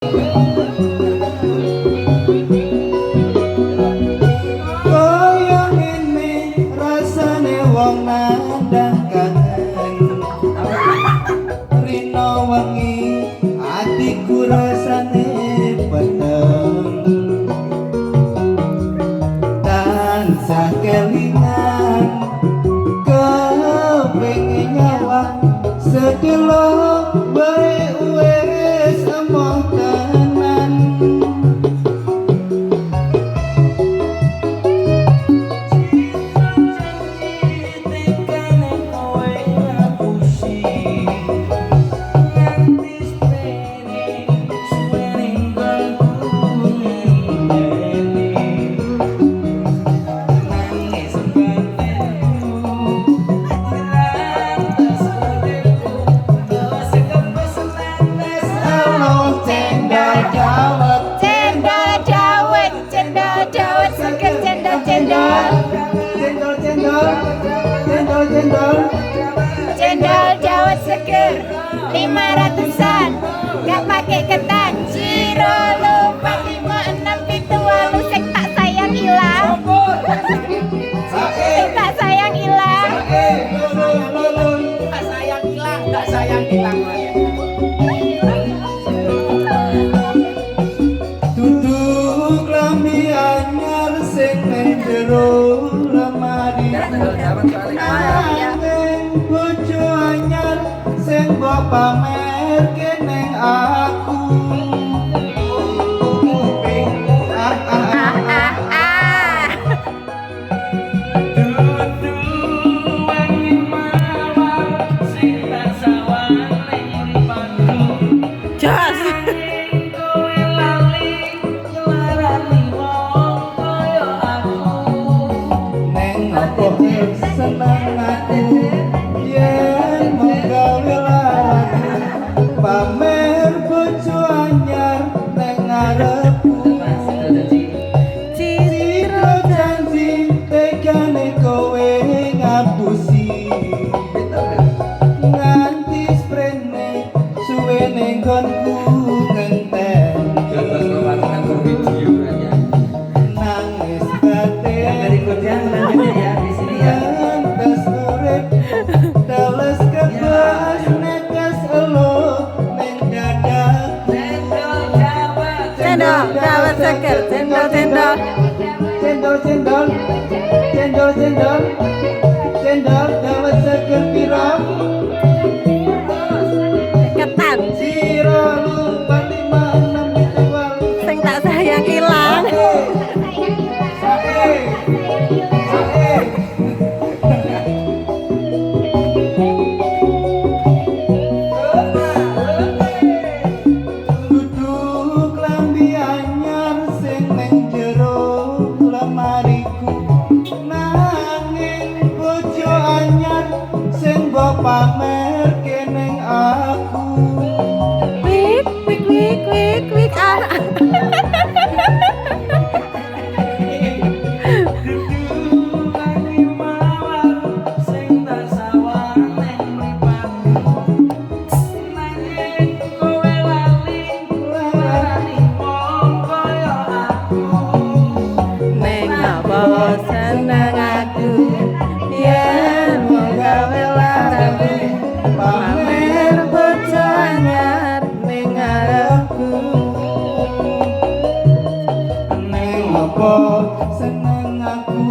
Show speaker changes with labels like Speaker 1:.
Speaker 1: Kaya ngene rasane wong nandang kangen rino wengi atiku rasane peteng tansah kelingan kepengin nyawang sedelo bae wis emoh tenan.
Speaker 2: Cendol dawet seger 500-an, gak pakai ketan. Ciro lupa 56 pitu walu sing tak sayang ilang. Sing tak sayang ilang.
Speaker 3: Tak sayang hilang, tak sayang hilang.
Speaker 1: Duduk lambi anyar sing ning jero lemari. Nanging bojo anyar sing mbok pamerke ning aku. Neng apa seneng aku yen mau gawe lagu pamer bojo anyar neng ngarepku. Ciro janji tegane kowe ngapusi nganti sprene suwene nggonku ngenteni nangis batin ngantos urip teles kebas netes elo ning dadaku.
Speaker 2: Cendol dawet seger, cendol
Speaker 1: Cendol dawet seger pira?
Speaker 2: ketan.
Speaker 1: Ciro lupa 56 pitu walu.
Speaker 2: Sing tak sayang ilang.
Speaker 1: Duduk lambi anyar sing ning jero lemariku. Nanging bojo anyar sing mbok pamerke ning aku.
Speaker 2: Wik wik wik wik wik Neng apa seneng aku yen mau gawe lagu pamer bojo anyar ning ngarepku.
Speaker 1: Neng apa seneng aku